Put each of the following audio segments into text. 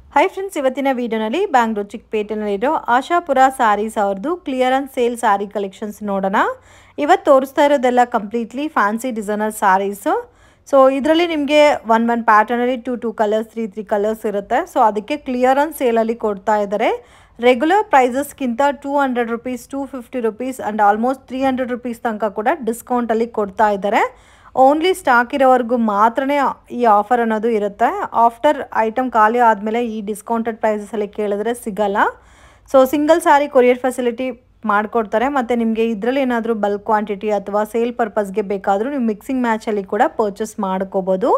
Hi friends, ಇವತ್ತಿನ ವಿಡಿಯೋನಲ್ಲಿ ಬ್ಯಾಂಗ್ಳೂರ್ ಚಿಕ್ಕಪೇಟೆನಲ್ಲಿರೋ ಆಶಾಪುರ ಸ್ಯಾರೀಸ್ ಅವ್ರದ್ದು ಕ್ಲಿಯರೆನ್ಸ್ ಸೇಲ್ ಸ್ಯಾರಿ ಕಲೆಕ್ಷನ್ಸ್ ನೋಡೋಣ. ಇವತ್ತು ತೋರಿಸ್ತಾ ಇರೋದೆಲ್ಲ completely fancy designer saris. So ಇದರಲ್ಲಿ ನಿಮಗೆ ಒನ್ ಪ್ಯಾಟರ್ನಲ್ಲಿ ಟೂ ಕಲರ್ಸ್, ತ್ರೀ ಕಲರ್ಸ್ ಇರುತ್ತೆ. ಸೊ ಅದಕ್ಕೆ ಕ್ಲಿಯರೆನ್ಸ್ ಸೇಲಲ್ಲಿ ಕೊಡ್ತಾ ಇದ್ದಾರೆ. ರೆಗ್ಯುಲರ್ ಪ್ರೈಸಸ್ಗಿಂತ 200 rupees, 250 rupees and almost 300 rupees ತನಕ ಕೂಡ ಡಿಸ್ಕೌಂಟಲ್ಲಿ ಕೊಡ್ತಾ ಇದ್ದಾರೆ. ಓನ್ಲಿ ಸ್ಟಾಕ್ ಇರೋವರೆಗೂ ಮಾತ್ರನೇ ಈ ಆಫರ್ ಅನ್ನೋದು ಇರುತ್ತೆ. ಆಫ್ಟರ್ ಐಟಮ್ ಖಾಲಿ ಆದಮೇಲೆ ಈ ಡಿಸ್ಕೌಂಟೆಡ್ ಪ್ರೈಸಸಲ್ಲಿ ಕೇಳಿದ್ರೆ ಸಿಗಲ್ಲ. So single sari courier facility ಮಾಡಿಕೊಡ್ತಾರೆ. ಮತ್ತು ನಿಮಗೆ ಇದರಲ್ಲಿ ಏನಾದರೂ ಬಲ್ಕ್ ಕ್ವಾಂಟಿಟಿ ಅಥವಾ ಸೇಲ್ ಪರ್ಪಸ್ಗೆ ಬೇಕಾದರೂ ನೀವು ಮಿಕ್ಸಿಂಗ್ ಮ್ಯಾಚಲ್ಲಿ ಕೂಡ ಪರ್ಚೇಸ್ ಮಾಡ್ಕೋಬೋದು.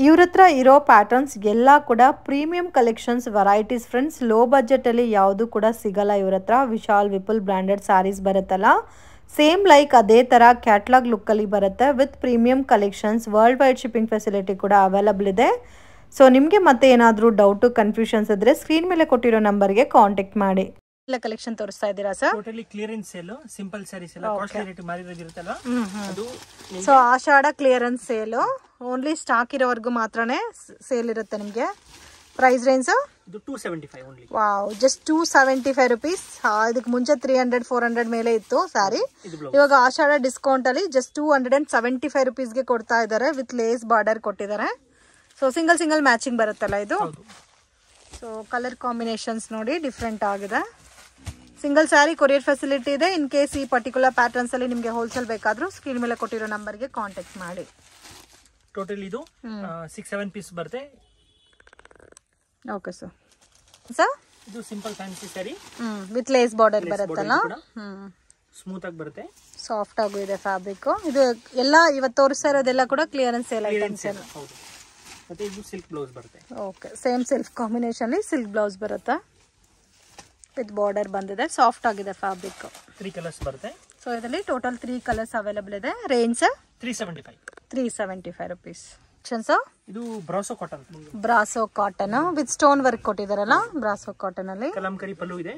ಇವ್ರ ಹತ್ರ ಇರೋ ಪ್ಯಾಟರ್ನ್ಸ್ ಎಲ್ಲ ಕೂಡ premium collections varieties friends. Low ಬಜೆಟಲ್ಲಿ ಯಾವುದೂ ಕೂಡ ಸಿಗಲ್ಲ ಇವ್ರ ಹತ್ರ. ವಿಶಾಲ್ ವಿಪುಲ್ ಬ್ರ್ಯಾಂಡೆಡ್ ಸ್ಯಾರೀಸ್ ಬರುತ್ತಲ್ಲ, ಸೇಮ್ ಲೈಕ್ ಅದೇ ಥರ ಕ್ಯಾಟ್ಲಾಗ್ ಲುಕ್ಕಲ್ಲಿ ಬರುತ್ತೆ with premium collections. World wide shipping facility ಕೂಡ ಅವೈಲಬಲ್ ಇದೆ. ಸೊ ನಿಮಗೆ ಮತ್ತೆ ಏನಾದರೂ ಡೌಟು, ಕನ್ಫ್ಯೂಷನ್ಸ್ ಇದ್ದರೆ ಸ್ಕ್ರೀನ್ ಮೇಲೆ ಕೊಟ್ಟಿರೋ ನಂಬರ್ಗೆ ಕಾಂಟ್ಯಾಕ್ಟ್ ಮಾಡಿ. ಎಲ್ಲ ಕಲೆಕ್ಷನ್ ತೋರಿಸ್ತಾ ಇದ್ದೀರಾ sir? Totally clearance sale, simple saris ಎಲ್ಲ ಕಾಸ್ಟ್ಲಿ ರೇಟ್ ಮಾರಿರೋದಿರುತ್ತಲ್ಲ ಅದು. So Ashadha clearance sale, only stock ಇರೋವರೆಗೂ ಮಾತ್ರನೇ ಸೇಲ್ ಇರುತ್ತೆ. ನಿಮಗೆ ಪ್ರೈಸ್ ರೇಂಜ್ ಇದು 275 ಓನ್ಲಿ. Wow, just 275 rupees. ಇದಕ್ಕೆ ಮುಂಚೆ 300-400 ಮೇಲೆ ಇತ್ತು ಸ್ಯಾರಿ. ಇವಾಗ ಆಷಾಢ ಡಿಸ್ಕೌಂಟ್ ಅಲ್ಲಿ ಜಸ್ಟ್ 275 ರುಪೀಸ್ಗೆ ಕೊಡ್ತಾ ಇದ್ದಾರೆ ವಿತ್ ಲೇಸ್ ಬಾರ್ಡರ್ ಕೊಟ್ಟಿದ್ದಾರೆ. ಸೊ ಸಿಂಗಲ್ ಮ್ಯಾಚಿಂಗ್ ಬರುತ್ತಲ್ಲ ಇದು. ಸೊ ಕಲರ್ ಕಾಂಬಿನೇಷನ್ಸ್ ನೋಡಿ ಡಿಫ್ರೆಂಟ್ ಆಗಿದೆ. ಸಿಂಗಲ್ ಸ್ಯಾರಿ ಕೊರಿಯರ್ ಫೆಸಿಲಿಟಿ ಇದೆ. ಇನ್ ಕೇಸ್ ಈ ಪರ್ಟಿಕ್ಯುಲರ್ ಪ್ಯಾಟರ್ನ್ಸ್ ಅಲ್ಲಿ ನಿಮಗೆ ಹೋಲ್ಸೇಲ್ ಬೇಕಾದ್ರೂ ಸ್ಕ್ರೀನ್ ಮೇಲೆ ಕೊಟ್ಟಿರೋ ನಂಬರ್ಗೆ ಕಾಂಟ್ಯಾಕ್ಟ್ ಮಾಡಿ. ಟೋಟಲ್ ಇದು 6-7 ಪೀಸ್ ಬರುತ್ತೆ. Okay sir. ಸರ್ ಇದು simple fancy sari with lace border ಬರುತ್ತಲ್ಲ, ಸ್ಮೂತ್ ಆಗಿ ಬರುತ್ತೆ, ಸಾಫ್ಟ್ ಆಗು ಇದೆ ಫ್ಯಾಬ್ರಿಕ್. ಇದು ಎಲ್ಲ ಇವತ್ತು ತೋರಿಸ್ತಾ ಇರೋದೆಲ್ಲ ಕೂಡ ಕ್ಲಿಯರೆನ್ಸ್ ಸೇಲ್ ಐಟಮ್ಸ್. ಹೌದು. ಮತ್ತೆ ಇದು ಸಿಲ್ಕ್ ಬ್ಲೌಸ್ ಬರುತ್ತೆ. ಓಕೆ, ಸೇಮ್ ಸಿಲ್ಕ್ ಕಾಂಬಿನೇಷನ್ ಅಲ್ಲಿ ಸಿಲ್ಕ್ ಬ್ಲೌಸ್ ಬರುತ್ತೆ ವಿತ್ ಬಾರ್ಡರ್ ಬಂದಿದೆ. ಸಾಫ್ಟ್ ಆಗಿದೆ ಫ್ಯಾಬ್ರಿಕ್. 3 ಕಲರ್ಸ್ ಬರುತ್ತೆ. ಸೊ ಇದರಲ್ಲಿ ಟೋಟಲ್ 3 ಕಲರ್ಸ್ ಅವೈಲಬಲ್ ಇದೆ. Range 375 rupees. ಇದು brasso cotton. Brasso cotton with stone work ಕೊಟ್ಟಿದಾರಲ್ಲ, ಬ್ರಾಸೋ ಕಾಟನ್ ಅಲ್ಲಿ ಕಲಂಕರಿ ಪಲ್ಲು ಇದೆ.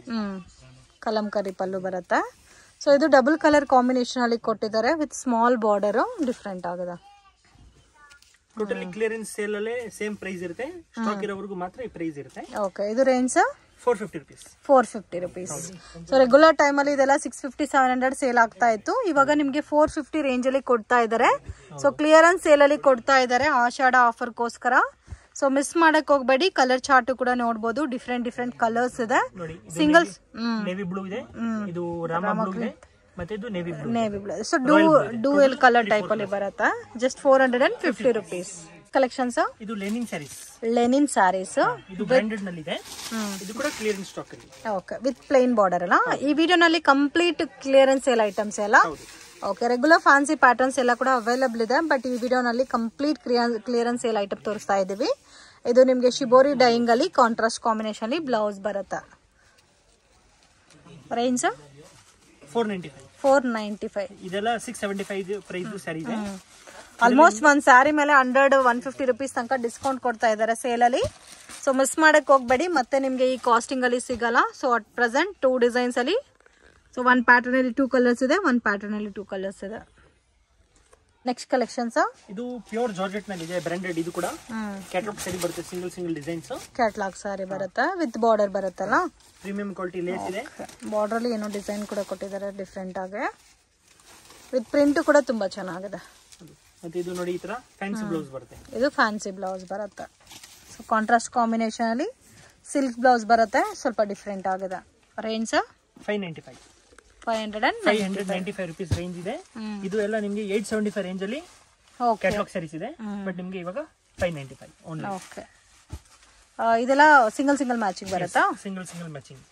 ಕಲಂಕರಿ ಪಲ್ಲು ಬರುತ್ತೆ. ಸೊ ಇದು ಡಬಲ್ ಕಲರ್ ಕಾಂಬಿನೇಷನ್ ಅಲ್ಲಿ ಕೊಟ್ಟಿದ್ದಾರೆ ವಿತ್ ಸ್ಮಾಲ್ ಬಾರ್ಡರ್. ಡಿಫ್ರೆಂಟ್ ಆಗಿದೆ. ಟೋಟಲಿ ಕ್ಲಿಯರೆನ್ಸ್ ಸೇಲ್ ಅಲ್ಲೇ ಸೇಮ್ ಪ್ರೈಸ್ ಇರುತ್ತೆ. ಸ್ಟಾಕ್ ಇರೋವರೆಗೂ ಮಾತ್ರ ಈ ಪ್ರೈಸ್ ಇರುತ್ತೆ. ಓಕೆ, ಇದು range 450 rupees. So regular time ಅಲ್ಲಿ ಇದೆಲ್ಲ 650-700 ಸೇಲ್ ಆಗ್ತಾ ಇತ್ತು. ಇವಾಗ ನಿಮ್ಗೆ 450 ರೇಂಜ್ ಅಲ್ಲಿ ಕೊಡ್ತಾ ಇದ್ದಾರೆ. ಸೊ ಕ್ಲಿಯರೆನ್ಸ್ ಸೇಲ್ ಅಲ್ಲಿ ಕೊಡ್ತಾ ಇದ್ದಾರೆ ಆಷಾಢ ಆಫರ್ಗೋಸ್ಕರ. ಸೊ ಮಿಸ್ ಮಾಡಕ್ ಹೋಗ್ಬೇಡಿ. ಕಲರ್ ಚಾರ್ಟ್ ಕೂಡ ನೋಡಬಹುದು. ಡಿಫ್ರೆಂಟ್ ಕಲರ್ಸ್ ಇದೆ. ಸಿಂಗಲ್ಸ್ ನೇವಿ ಬ್ಲೂ ಇದೆ, ಇದು ರಾಮ ಬ್ಲೂ ಇದೆ, ಮತ್ತೆ ಇದು navy blue. So dual colour type ಅಲ್ಲಿ ಬರುತ್ತೆ. Just 450 rupees. ಕಲೆಕ್ಷನ್ಸ್ ಇದು ಲೆನಿನ್ ಸ್ಯಾರೀಸ್. ಇದು ಬ್ರಾಂಡೆಡ್ ನಲ್ಲಿ ಇದೆ. ಇದು ಕೂಡ ಕ್ಲಿಯರೆನ್ಸ್ ಸ್ಟಾಕ್ ಅಲ್ಲಿ. ಓಕೆ, ವಿತ್ ಪ್ಲೇನ್ ಬಾರ್ಡರ್ ಅಲ್ಲ. ಈ ವಿಡಿಯೋನಲ್ಲಿ ಕಂಪ್ಲೀಟ್ ಕ್ಲಿಯರೆನ್ಸ್ ಸೇಲ್ ಐಟಮ್ಸ್ ಎಲ್ಲ. ಓಕೆ, ರೆಗ್ಯುಲರ್ ಫ್ಯಾನ್ಸಿ ಪ್ಯಾಟರ್ನ್ಸ್ ಎಲ್ಲ ಕೂಡ ಅವೈಲಬಲ್ ಇದೆ. ಬಟ್ ಈ ವಿಡಿಯೋನಲ್ಲಿ ಕಂಪ್ಲೀಟ್ ಕ್ಲಿಯರೆನ್ಸ್ ಸೇಲ್ ಐಟಮ್ ತೋರಿಸ್ತಾ ಇದೀವಿ. ಇದು ನಿಮಗೆ ಶಿಬೋರಿ ಡೈಯಿಂಗ್ ಅಲ್ಲಿ ಕಾಂಟ್ರಾಸ್ಟ್ ಕಾಂಬಿನೇಷನ್ ಅಲ್ಲಿ ಬ್ಲೌಸ್ ಬರುತ್ತೆ. ರೇಂಜ್ 495. ಇದೆಲ್ಲ 675 ಪ್ರೈಸ್ ಸ್ಯಾರಿ ಇದೆ. ಆಲ್ಮೋಸ್ಟ್ ಒಂದ್ ಸ್ಯಾರಿ ಮೇಲೆ 100-150 ರುಪೀಸ್ ತನಕ ಡಿಸ್ಕೌಂಟ್ ಕೊಡ್ತಾ ಇದ್ದಾರೆ ಸೇಲ್ ಅಲ್ಲಿ. ಸೊ ಮಿಸ್ ಮಾಡಕ್ ಹೋಗ್ಬೇಡಿ. ಮತ್ತೆ ನಿಮ್ಗೆ ಈ ಕಾಸ್ಟಿಂಗ್ ಅಲ್ಲಿ ಸಿಗಲ್ಲ. ಸೊ ಅಟ್ ಪ್ರೆಸೆಂಟ್ 2 ಡಿಸೈನ್ಸ್ ಅಲ್ಲಿ. ಸೊ 1 ಪ್ಯಾಟರ್ನ್ ಅಲ್ಲಿ 2 ಕಲರ್ಸ್ ಇದೆ, 1 ಪ್ಯಾಟರ್ನ್ ಅಲ್ಲಿ 2 ಕಲರ್ಸ್ ಇದೆ. ನೆಕ್ಸ್ಟ್ ಕಲೆಕ್ಷನ್ಸ್ ಇದು ಪ್ಯೂರ್ ಜಾರ್ಜೆಟ್ ನಲ್ಲಿ ಇದೆ, ಬ್ರಾಂಡೆಡ್. ಇದು ಕೂಡ ಕ್ಯಾಟಲಾಗ್ ಸ್ಯಾರಿ ಬರುತ್ತೆ. ಸಿಂಗಲ್ ಡಿಸೈನ್ಸ್ ಕ್ಯಾಟಲಾಗ್ ಸ್ಯಾರಿ ಬರುತ್ತೆ ವಿತ್ ಬಾರ್ಡರ್ ಬರುತ್ತಲ್ಲ. ಪ್ರೀಮಿಯಂ ಕ್ವಾಲಿಟಿ ಲೇಸ್ ಇದೆ. ಬಾರ್ಡರ್ ಅಲ್ಲಿ ಏನೋ ಡಿಸೈನ್ ಕೂಡ ಕೊಟ್ಟಿದ್ದಾರೆ ಡಿಫ್ರೆಂಟ್ ಆಗಿ. ವಿತ್ ಪ್ರಿಂಟ್ ಕೂಡ ತುಂಬಾ ಚೆನ್ನಾಗಿದೆ. ಮತ್ತೆ ಇದು ನೋಡಿ, ಈ ತರ ಫ್ಯಾನ್ಸಿ ಬ್ಲೌಸ್ ಬರುತ್ತೆ. ಇದು ಫ್ಯಾನ್ಸಿ ಬ್ಲೌಸ್ ಬರುತ್ತೆ. ಸೊ ಕಾಂಟ್ರಾಸ್ಟ್ ಕಾಂಬಿನೇಷನ್ ಅಲ್ಲಿ ಸಿಲ್ಕ್ ಬ್ಲೌಸ್ ಬರುತ್ತೆ. ಸ್ವಲ್ಪ ಡಿಫ್ರೆಂಟ್ ಆಗಿದೆ. ರೇಂಜ್ 595 ರುಪೀಸ್ ರೇಂಜ್ ಇದೆ. ಇದು ಎಲ್ಲ ನಿಮಗೆ 875 ರೇಂಜ್ ಅಲ್ಲಿ ಕ್ಯಾಟಲಾಗ್ ಸ್ಯಾರೀಸ್ ಇದೆ. ಬಟ್ ನಿಮಗೆ ಇವಾಗ 595 ಓನ್ಲಿ. ಓಕೆ, ಇದೆಲ್ಲ ಸಿಂಗಲ್ ಮ್ಯಾಚಿಂಗ್ ಬರುತ್ತಾ? Single matching.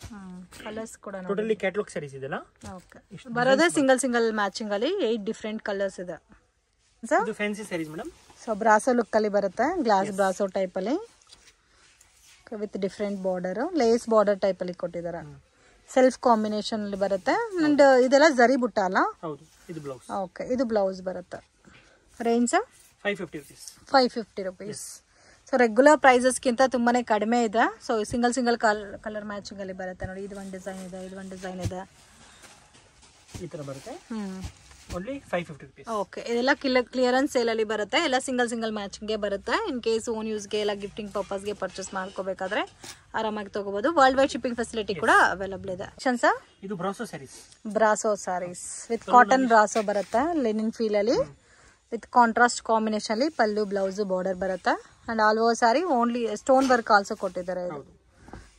ಕಲರ್ಸ್ ಕೂಡ ಟೋಟಲಿ ಕ್ಯಾಟಲಾಗ್ ಸ್ಯಾರೀಸ್ ಇದೆಲ್ಲ. ಓಕೆ, ಬರೋದೇ ಸಿಂಗಲ್ ಮ್ಯಾಚಿಂಗ್ ಅಲ್ಲಿ 8 ಡಿಫ್ರೆಂಟ್ ಕಲರ್ಸ್ ಇದೆ. ಇದು fancy saris madam. So brasso look ಅಲ್ಲಿ ಬರುತ್ತೆ. ಗ್ಲಾಸ್ ಬ್ರಾಸೋ ಟೈಪ್ ಅಲ್ಲಿ with different border, lace border type ಅಲ್ಲಿ ಕೊಟ್ಟಿದ್ದಾರೆ. ಸೆಲ್ಫ್ ಕಾಂಬಿನೇಷನ್ ಅಲ್ಲಿ ಬರುತ್ತೆ. ಅಂಡ್ ಇದೆಲ್ಲ ಜರಿ ಬುಟ್ಟ ಅಲ್ಲ? ಹೌದು, ಇದು ಬ್ಲೌಸ್. ಓಕೆ, ಇದು ಬ್ಲೌಸ್ ಬರುತ್ತೆ. Range 550 rupees. ಸೊ ರೆಗ್ಯುಲರ್ ಪ್ರೈಸಸ್ಗಿಂತ ತುಂಬಾನೇ ಕಡಿಮೆ ಇದೆ. ಸೊ ಸಿಂಗಲ್ ಕಲರ್ ಮ್ಯಾಚಿಂಗ್ ಅಲ್ಲಿ ಬರುತ್ತೆ ನೋಡಿ. ಇದು ಒಂದು ಡಿಸೈನ್ ಇದೆ, ಇದು ಒಂದು ಡಿಸೈನ್ ಇದೆ. ಈ ತರ ಬರುತ್ತೆ. Only 550 rupees. ಓಕೆ, ಇದೆಲ್ಲ ಕ್ಲಿಯರೆನ್ಸ್ ಸೇಲ್ ಅಲ್ಲಿ ಬರುತ್ತೆ. ಎಲ್ಲ ಸಿಂಗಲ್ ಮ್ಯಾಚಿಂಗ್ಗೆ ಬರುತ್ತೆ. ಇನ್ ಕೇಸ್ ಓನ್ ಯೂಸ್ಗೆ ಎಲ್ಲ ಗಿಫ್ಟಿಂಗ್ ಪರ್ಪಸ್ಗೆ ಪರ್ಚೇಸ್ ಮಾಡ್ಕೋಬೇಕಾದ್ರೆ ಆರಾಮಾಗಿ ತಗೋಬಹುದು. ವರ್ಲ್ಡ್ ವೈಡ್ ಶಿಪ್ಪಿಂಗ್ ಫೆಸಿಲಿಟಿ ಕೂಡ ಅವೈಲಬಲ್ ಇದೆ. ಸರ್ ಇದು brasso saris. Brasso sarees with cotton brasso ಬರುತ್ತೆ, ಲಿನಿನ್ ಫೀಲ್ ಅಲ್ಲಿ ವಿತ್ ಕಾಂಟ್ರಾಸ್ಟ್ ಕಾಂಬಿನೇಷನ್ ಅಲ್ಲಿ ಪಲ್ಲು ಬ್ಲೌಸ್ ಬಾರ್ಡರ್ ಬರುತ್ತೆ. And all over sari only stone work also ಕೊಟ್ಟಿದ್ದಾರೆ. ಇದು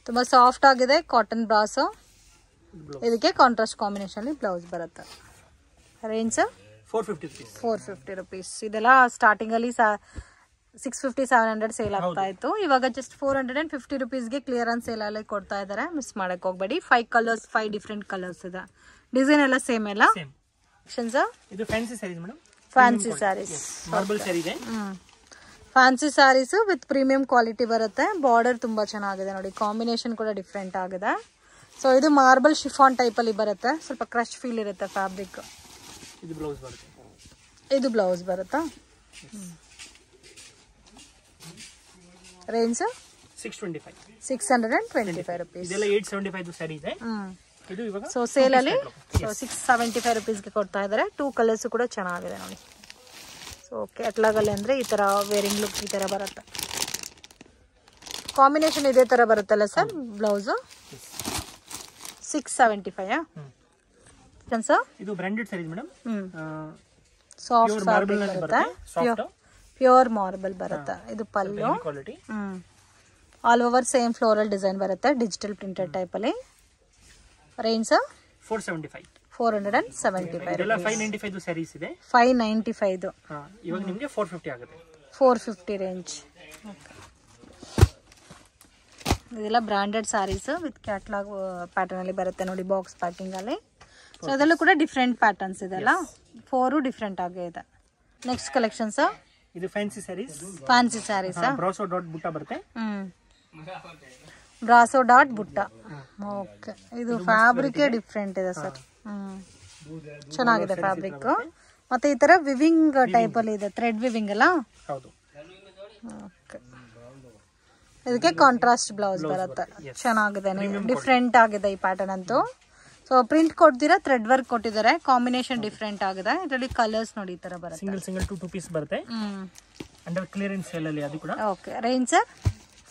ತುಂಬಾ ಸಾಫ್ಟ್ ಆಗಿದೆ ಕಾಟನ್ ಬ್ರಾಸೋ. ಇದಕ್ಕೆ ಕಾಂಟ್ರಾಸ್ಟ್ ಕಾಂಬಿನೇಷನ್ ಅಲ್ಲಿ ಬ್ಲೌಸ್ ಬರುತ್ತೆ. Range 450 rupees. ಇದೆಲ್ಲ ಸ್ಟಾರ್ಟಿಂಗ್ ಅಲ್ಲಿ 650-700 ಸೇಲ್ ಆಗ್ತಾ ಇತ್ತು. ಇವಾಗ ಜಸ್ಟ್ 450 rupeesಗೆ ಕ್ಲಿಯರೆನ್ಸ್ ಸೇಲ್ ಅಲ್ಲಿ ಕೊಡ್ತಾ ಇದಾರೆ. ಮಿಸ್ ಮಾಡಕ್ ಹೋಗ್ಬೇಡಿ. 5 ಕಲರ್ಸ್, 5 ಡಿಫ್ರೆಂಟ್ ಕಲರ್ಸ್ ಇದೆ. ಡಿಸೈನ್ ಎಲ್ಲ ಸೇಮ್ ಎಲ್ಲ. ಇದು fancy saris madam. Fancy saris, marble sari ಇದೆ. Fancy saris with premium quality ಬರುತ್ತೆ. ಬಾರ್ಡರ್ ತುಂಬಾ ಚೆನ್ನಾಗಿದೆ ನೋಡಿ, ಕಾಂಬಿನೇಷನ್ ಕೂಡ ಡಿಫ್ರೆಂಟ್ ಆಗಿದೆ. ಸೊ ಇದು ಮಾರ್ಬಲ್ ಶಿಫಾನ್ ಟೈಪ್ ಅಲ್ಲಿ ಬರುತ್ತೆ. ಸ್ವಲ್ಪ ಕ್ರಶ್ ಫೀಲ್ ಇರುತ್ತೆ ಫ್ಯಾಬ್ರಿಕ್. ಇದು ಬ್ಲೌಸ್ ಬರುತ್ತೆ. ಇದು ಬ್ಲೌಸ್ ಬರುತ್ತಾ? Range 625 rupees. ಇದೆಲ್ಲ 875 ಸ್ಯಾರಿ ಇದೆ. ಇದು ಇವಾಗ ಸೊ ಸೇಲ್ ಅಲ್ಲಿ 675 rupeesಗೆ ಕೊಡ್ತಾ ಇದ್ದಾರೆ. 2 ಕಲರ್ಸ್ ಕೂಡ ಚೆನ್ನಾಗಿದೆ ನೋಡಿ. ಸೊ ಕ್ಯಾಟ್ಲಾಗ್ ಅಲ್ಲಿ ಅಂದ್ರೆ ಈ ತರ ವೇರಿಂಗ್ ಲುಕ್ ಈ ತರ ಬರುತ್ತೆ. ಕಾಂಬಿನೇಷನ್ ಇದೇ ತರ ಬರುತ್ತಲ್ಲ ಸರ್ ಬ್ಲೌಸ್. 675 ಇದು branded saris madam. Soft fabric ಬರುತ್ತೆ, ಪ್ಯೂರ್ ಮಾರ್ಬಲ್ ಬರುತ್ತೆ. ಇದು pallu. All over same floral design ಬರುತ್ತೆ, ಡಿಜಿಟಲ್ ಪ್ರಿಂಟೆಡ್ ಟೈಪ್ ಅಲ್ಲಿ. ರೇಂಜ್ 475 ಇದೆಲ್ಲ 595 ಸ್ಯಾರೀಸ್ ಇದೆ. 595 ಇವಾಗ ನಿಮಗೆ 450 ಆಗುತ್ತೆ. 450 ರೇಂಜ್. ಇದೆಲ್ಲ branded sarees with catalogue pattern ಅಲ್ಲಿ ಬರುತ್ತೆ ನೋಡಿ, ಬಾಕ್ಸ್ ಪ್ಯಾಕಿಂಗ್ ಅಲ್ಲಿ. ಸೊ ಅದೆಲ್ಲ ಕೂಡ ಡಿಫ್ರೆಂಟ್ ಪ್ಯಾಟರ್ನ್ಸ್ ಇದೆಲ್ಲ, 4 ಡಿಫ್ರೆಂಟ್ ಆಗಿ ಇದೆ. ನೆಕ್ಸ್ಟ್ ಕಲೆಕ್ಷನ್ಸ್ ಇದು fancy saris. Fancy sarees brasso dot butta ಬರುತ್ತೆ. Brasso dot butta. ಓಕೆ, ಇದು ಫ್ಯಾಬ್ರಿಕ್ ಡಿಫ್ರೆಂಟ್ ಇದೆ ಸರ್. ಚೆನ್ನಾಗಿದೆ ಫ್ಯಾಬ್ರಿಕ್. ಮತ್ತೆ ಈ ತರ ವಿವಿಂಗ್ ಟೈಪ್ ಅಲ್ಲಿ ಇದೆ, ಥ್ರೆಡ್ ವಿವಿಂಗ್ ಅಲ್ಲ. ಹೌದು. ಓಕೆ, ಇದಕ್ಕೆ ಕಾಂಟ್ರಾಸ್ಟ್ ಬ್ಲೌಸ್ ಬರುತ್ತೆ. ಚೆನ್ನಾಗಿದೆ, ಡಿಫ್ರೆಂಟ್ ಆಗಿದೆ ಈ ಪ್ಯಾಟರ್ನ್ ಅಂತೂ. ಸೊ ಪ್ರಿಂಟ್ ಕೊಡ್ತೀರಾ, ಥ್ರೆಡ್ ವರ್ಕ್ ಕೊಟ್ಟಿದ್ದಾರೆ, ಕಾಂಬಿನೇಷನ್ ಡಿಫ್ರೆಂಟ್ ಆಗಿದೆ. ಇದರಲ್ಲಿ ಕಲರ್ಸ್ ನೋಡಿ ಈ ತರ ಬರುತ್ತೆ. ಸಿಂಗಲ್ 2 ಪೀಸ್ ಬರುತ್ತೆ. ಅಂಡರ್ ಕ್ಲಿಯರೆನ್ಸ್ ಸೇಲ್ ಅಲ್ಲಿ ಅದು ಕೂಡ. Okay, range sir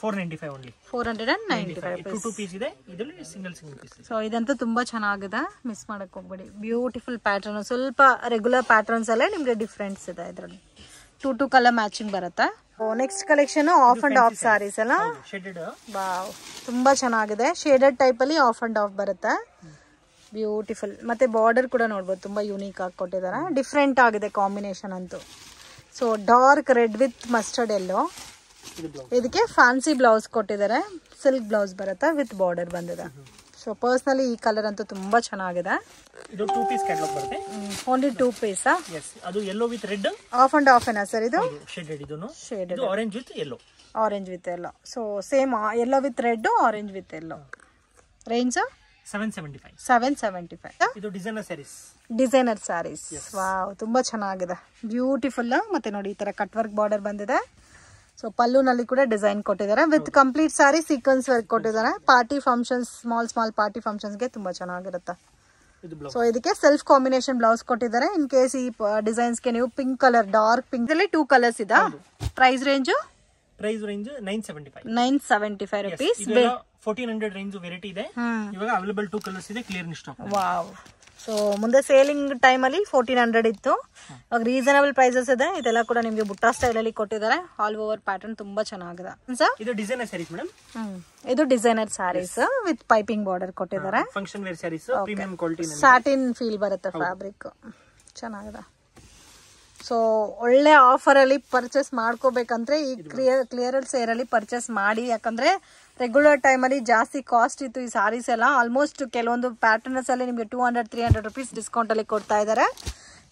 495 only. 495 2 piece ಇದೆ. ಇದರಲ್ಲಿ ಸಿಂಗಲ್ ಪೀಸ್. ಸೊ ಇದಂತೂ ತುಂಬಾ ಚೆನ್ನಾಗಿದೆ, ಮಿಸ್ ಮಾಡಕ್ ಹೋಗ್ಬೇಡಿ. ಬ್ಯೂಟಿಫುಲ್ ಪ್ಯಾಟರ್ನ್, ಸ್ವಲ್ಪ ರೆಗ್ಯುಲರ್ ಪ್ಯಾಟರ್ನ್ಸ್ ಅಲ್ಲೇ ನಿಮ್ಗೆ ಡಿಫ್ರೆನ್ಸ್ ಇದೆ. ಇದರಲ್ಲಿ 2 ಕಲರ್ ಮ್ಯಾಚಿಂಗ್ ಬರುತ್ತೆ. Next collection off and off sarees ಅಲ್ಲ. ವಾವ್, ತುಂಬಾ ಚೆನ್ನಾಗಿದೆ. ಶೇಡೆಡ್ ಟೈಪ್ ಅಲ್ಲಿ ಆಫ್ ಅಂಡ್ ಆಫ್ ಬರುತ್ತೆ. ಬ್ಯೂಟಿಫುಲ್. ಮತ್ತೆ ಬಾರ್ಡರ್ ಕೂಡ ನೋಡ್ಬೋದು, ತುಂಬಾ ಯೂನಿಕ್ ಆಗಿ ಕೊಟ್ಟಿದ್ದಾರೆ. ಡಿಫ್ರೆಂಟ್ ಆಗಿದೆ ಕಾಂಬಿನೇಷನ್ ಅಂತೂ. So dark red with mustard yellow. ಇದಕ್ಕೆ ಫ್ಯಾನ್ಸಿ ಬ್ಲೌಸ್ ಕೊಟ್ಟಿದ್ದಾರೆ, ಸಿಲ್ಕ್ ಬ್ಲೌಸ್ ಬರುತ್ತೆ ವಿತ್ ಬಾರ್ಡರ್ ಬಂದಿದೆ. ಸೊ ಪರ್ಸನಲಿ ಈ ಕಲರ್ ಅಂತೂ ತುಂಬಾ ಚೆನ್ನಾಗಿದೆ. ಇದು 2 ಪೀಸ್ ಕ್ಯಾಟಲಾಗ್ ಬರುತ್ತೆ. Only 2 piece. ಅದು yellow with red half and half ಏನಾ ಸರ್? ಇದು ಶೇಡೆಡ್. ಇದನ್ನು ಶೇಡೆಡ್, ಇದು orange with yellow. Orange with yellow. So same yellow with red, orange with yellow. Range 775. ಇದು designer saris. Designer saris. Wow, ತುಂಬಾ ಚೆನ್ನಾಗಿದೆ, beautiful. ಮತ್ತೆ ನೋಡಿ ಈ ತರ ಕಟ್ ವರ್ಕ್ ಬಾರ್ಡರ್ ಬಂದಿದೆ. ಸೊ ಪಲ್ಲುನಲ್ಲಿ ಕೂಡ ಡಿಸೈನ್ ಕೊಟ್ಟಿದ್ದಾರೆ with complete sari sequence work ಕೊಟ್ಟಿದ್ದಾರೆ. ಪಾರ್ಟಿ ಫಂಕ್ಷನ್ಸ್, ಸ್ಮಾಲ್ ಪಾರ್ಟಿ ಫಂಕ್ಷನ್ಸ್ಗೆ ತುಂಬಾ ಚೆನ್ನಾಗಿರುತ್ತೆ. ಸೊ ಇದಕ್ಕೆ ಸೆಲ್ಫ್ ಕಾಂಬಿನೇಷನ್ ಬ್ಲೌಸ್ ಕೊಟ್ಟಿದ್ದಾರೆ. ಇನ್ ಕೇಸ್ ಈ ಡಿಸೈನ್ಸ್ಗೆ ನೀವು ಪಿಂಕ್ ಕಲರ್, ಡಾರ್ಕ್ ಪಿಂಕ್ ಅಲ್ಲಿ 2 ಕಲರ್ಸ್ ಇದೆ. Price range 975 rupees. 1400 range variety ಇದೆ. ಇವಾಗ ಅವೈಲೇಬಲ್ 2 ಕಲರ್ಸ್ ಇದೆ, clear in stock. Wow. So ಮುಂದೆ ಸೇಲಿಂಗ್ ಟೈಮ್ ಅಲ್ಲಿ 1400 ಇತ್ತು, ಇವಾಗ ರೀಸನಬಲ್ ಪ್ರೈಸಸ್ ಇದೆ. ಇದೆಲ್ಲ ಕೂಡ ನಿಮ್ಗೆ ಬುಟ್ಟ ಸ್ಟೈಲ್ ಅಲ್ಲಿ ಕೊಟ್ಟಿದ್ದಾರೆ. ಆಲ್ ಓವರ್ ಪ್ಯಾಟರ್ನ್ ತುಂಬಾ ಚೆನ್ನಾಗಿದೆ. ಇದು ಡಿಸೈನರ್ ಸ್ಯಾರೀಸ್ ಮೇಡಮ್. ಇದು designer saris with piping border ಕೊಟ್ಟಿದ್ದಾರೆ. Function wear saris, premium quality, satin feel ಬರುತ್ತೆ ಫ್ಯಾಬ್ರಿಕ್. ಚೆನ್ನಾಗಿದೆ. ಸೊ ಒಳ್ಳೆ ಆಫರ್ ಅಲ್ಲಿ ಪರ್ಚೇಸ್ ಮಾಡ್ಕೋಬೇಕಂದ್ರೆ ಈ ಕ್ಲಿಯರ್ ಸೇಲ್ ಅಲ್ಲಿ ಪರ್ಚೇಸ್ ಮಾಡಿ. ಯಾಕಂದ್ರೆ ರೆಗ್ಯುಲರ್ ಟೈಮ್ ಅಲ್ಲಿ ಜಾಸ್ತಿ ಕಾಸ್ಟ್ ಇತ್ತು ಈ ಸಾರೀಸ್ ಎಲ್ಲ. ಆಲ್ಮೋಸ್ಟ್ ಕೆಲವೊಂದು ಪ್ಯಾಟರ್ನ್ಸ್ ಅಲ್ಲಿ ನಿಮಗೆ 200-300 rupees ಡಿಸ್ಕೌಂಟ್ ಅಲ್ಲಿ ಕೊಡ್ತಾ ಇದ್ದಾರೆ.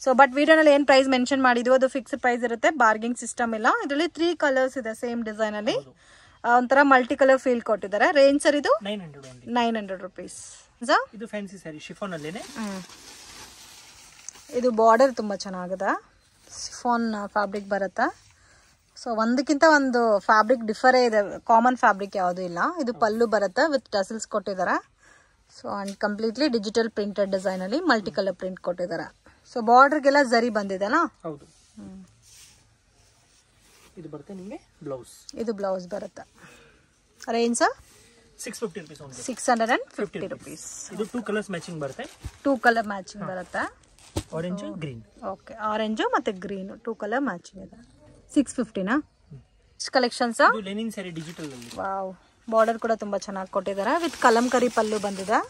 ಸೊ ಬಟ್ ವಿಡಿಯೋನಲ್ಲಿ ಏನ್ ಪ್ರೈಸ್ ಮೆನ್ಷನ್ ಮಾಡಿದ್ವು ಅದು ಫಿಕ್ಸ್ಡ್ ಪ್ರೈಸ್ ಇರುತ್ತೆ, ಬಾರ್ಗಿಂಗ್ ಸಿಸ್ಟಮ್ ಇಲ್ಲ. ಇದರಲ್ಲಿ 3 ಕಲರ್ಸ್ ಇದೆ ಸೇಮ್ ಡಿಸೈನ್ ಅಲ್ಲಿ. ಒಂಥರ ಮಲ್ಟಿ ಕಲರ್ ಫೀಲ್ ಕೊಟ್ಟಿದ್ದಾರೆ. ರೇಂಜ್ ಸರ್ ಇದು 900 rupees. ಇದು ಫ್ಯಾನ್ಸಿ ಸ್ಯಾರಿ ಶಿಫಾನ್ ಅಲ್ಲೇನೆ. ಇದು ಬಾರ್ಡರ್ ತುಂಬಾ ಚೆನ್ನಾಗಿದೆ, ಶಿಫಾನ್ ಫ್ಯಾಬ್ರಿಕ್ ಬರುತ್ತೆ. ಸೊ ಒಂದಕ್ಕಿಂತ ಒಂದು ಫ್ಯಾಬ್ರಿಕ್ ಡಿಫರೇ ಇದೆ, ಕಾಮನ್ ಫ್ಯಾಬ್ರಿಕ್ ಯಾವುದು ಇಲ್ಲ. ಇದು ಪಲ್ಲು ಬರುತ್ತೆ ವಿತ್ ಟಸಲ್ಸ್ ಕೊಟ್ಟಿದ್ದಾರೆ. So and completely digital printed design ಅಲ್ಲಿ ಮಲ್ಟಿ ಕಲರ್ ಪ್ರಿಂಟ್ ಕೊಟ್ಟಿದ್ದಾರೆ. ಸೊ ಬಾರ್ಡರ್ಗೆಲ್ಲ ಜರಿ ಬಂದಿದೆಲ್ಲ. ಹೌದು. ಇದು ಬರುತ್ತೆ ನಿಮಗೆ ಬ್ಲೌಸ್. ಇದು ಬ್ಲೌಸ್ ಬರುತ್ತೆ. Range 650 rupees only. 650 rupees. ಇದು 2 ಕಲರ್ಸ್ ಮ್ಯಾಚಿಂಗ್ ಬರುತ್ತೆ. 2 ಕಲರ್ ಮ್ಯಾಚಿಂಗ್ ಬರುತ್ತೆ. Orange green. ಓಕೆ, ಆರೆಂಜ್ ಮತ್ತೆ ಗ್ರೀನ್ 2 ಕಲರ್ ಮ್ಯಾಚಿಂಗ್ ಇದೆ. 650 ನಾ ಕಲೆಕ್ಷನ್ಸ್. ಇದು ಲೆನಿನ್ ಸ್ಯಾರಿ ಡಿಜಿಟಲ್ ಅಲ್ಲಿ. ವಾವ್, ಬಾರ್ಡರ್ ಕೂಡ ತುಂಬಾ ಚೆನ್ನಾಗಿ ಕೊಟ್ಟಿದ್ದಾರೆ ವಿತ್ ಕಲಂಕರಿ ಪಲ್ಲು ಬಂದಿದೆ.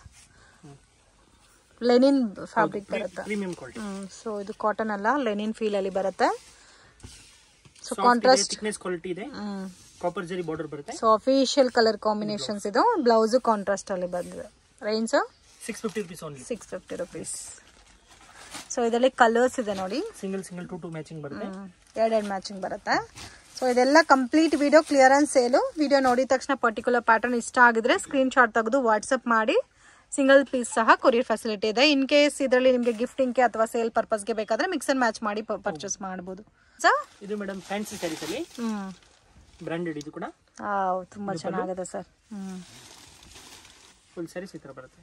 ಲೆನಿನ್ ಫ್ಯಾಬ್ರಿಕ್ ಬರುತ್ತೆ. Premium quality. ಸೊ ಇದು ಕಾಟನ್ ಅಲ್ಲ, ಲೆನಿನ್ ಫೀಲ್ ಅಲ್ಲಿ ಬರುತ್ತೆ. ಸೊ ಕಾಂಟ್ರಾಸ್ಟ್ ಥಿಕ್ನೆಸ್ ಕ್ವಾಲಿಟಿ ಇದೆ. ಕಾಪರ್ ಜರಿ ಬಾರ್ಡರ್ ಬರುತ್ತೆ. ಸೊ ಅಫಿಷಿಯಲ್ ಕಲರ್ ಕಾಂಬಿನೇಷನ್ಸ್ ಇದು. ಬ್ಲೌಸ್ ಕಾಂಟ್ರಾಸ್ಟ್ ಅಲ್ಲಿ ಬಂದಿದೆ. Range 650 rupees only. 650 rupees. So ಇದರಲ್ಲಿ ಕಲರ್ಸ್ ಇದೆ ನೋಡಿ. ಸಿಂಗಲ್ 2 ಮ್ಯಾಚಿಂಗ್ ಬರುತ್ತೆ. ಎರಡು ಮ್ಯಾಚಿಂಗ್ ಬರುತ್ತೆ. ಸೊ ಇದೆಲ್ಲ complete video clearance sale. Video ನೋಡಿದ ತಕ್ಷಣ ಪರ್ಟಿಕ್ಯುಲರ್ ಪ್ಯಾಟರ್ನ್ ಇಷ್ಟ ಆಗಿದ್ರೆ ಸ್ಕ್ರೀನ್ ಶಾಟ್ ತೆಗೆದು ವಾಟ್ಸಪ್ ಮಾಡಿ. ಸಿಂಗಲ್ ಪೀಸ್ ಸಹ ಕೊರಿಯರ್ ಫೆಸಿಲಿಟಿ ಇದೆ. ಇನ್ ಕೇಸ್ ಇದರಲ್ಲಿ ನಿಮಗೆ ಗಿಫ್ಟಿಂಗ್ಗೆ ಅಥವಾ ಸೇಲ್ ಪರ್ಪಸ್ಗೆ ಬೇಕಾದ್ರೆ ಮಿಕ್ಸ್ ಅಂಡ್ ಮ್ಯಾಚ್ ಮಾಡಿ ಪರ್ಚೇಸ್ ಮಾಡಬಹುದು. ಇದು ಮೇಡಮ್ ಫ್ಯಾನ್ಸಿ ಸ್ಯಾರೀಸ್ ಅಲ್ಲಿ ಬ್ರಾಂಡೆಡ್. ಇದು ಕೂಡ ತುಂಬಾ ಚೆನ್ನಾಗಿದೆ ಸರ್. ಫುಲ್ ಸ್ಯಾರೀಸ್ ಈ ತರ ಬರುತ್ತೆ.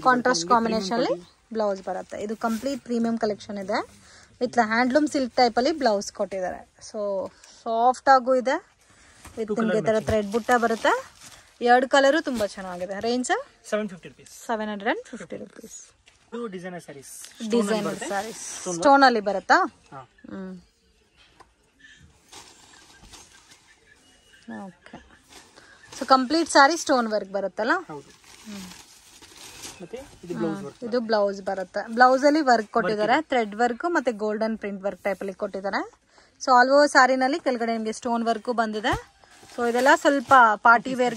ಕಾಂಟ್ರಾಸ್ಟ್ ಕಾಂಬಿನೇಷನ್ ಅಲ್ಲಿ ಬ್ಲೌಸ್ ಬರುತ್ತೆ. ಇದು ಕಂಪ್ಲೀಟ್ ಪ್ರೀಮಿಯಂ ಕಲೆಕ್ಷನ್ ಇದೆ ವಿತ್ ಹ್ಯಾಂಡ್ಲೂಮ್ ಸಿಲ್ಕ್ ಟೈಪ್ ಅಲ್ಲಿ ಬ್ಲೌಸ್ ಕೊಟ್ಟಿದ್ದಾರೆ. ಸೊ ಸಾಫ್ಟ್ ಆಗು ಇದೆ ವಿತ್ ನಿಮಗೆ ತರ ಥ್ರೆಡ್ ಬುಟ್ಟ ಬರುತ್ತೆ. ಎರಡು ಕಲರು ತುಂಬಾ ಚೆನ್ನಾಗಿದೆ. Range 750 rupees. 750 rupees. ಇದು designer saris. Designer sarees stone ಅಲ್ಲಿ ಬರುತ್ತಾ? Okay. So complete sari stone work ಬರುತ್ತಲ್ಲ? ಹೌದು. ಮತ್ತೆ ಇದು ಬ್ಲೌಸ್ ಬರುತ್ತೆ. ಇದು ಬ್ಲೌಸ್ ಬರುತ್ತೆ. ಬ್ಲೌಸ್ ಅಲ್ಲಿ ವರ್ಕ್ ಕೊಟ್ಟಿದ್ದಾರೆ, ಥ್ರೆಡ್ ವರ್ಕ್ ಮತ್ತೆ ಗೋಲ್ಡನ್ ಪ್ರಿಂಟ್ ವರ್ಕ್ ಟೈಪ್ ಅಲ್ಲಿ ಕೊಟ್ಟಿದ್ದಾರೆ. ಸೊ ಆಲ್ ಓವರ್ ಸ್ಯಾರಿನಲ್ಲಿ ಕೆಳಗಡೆ ನಿಮಗೆ ಸ್ಟೋನ್ ವರ್ಕ್ ಬಂದಿದೆ. ಸೊ ಇದೆಲ್ಲ ಸ್ವಲ್ಪ party wear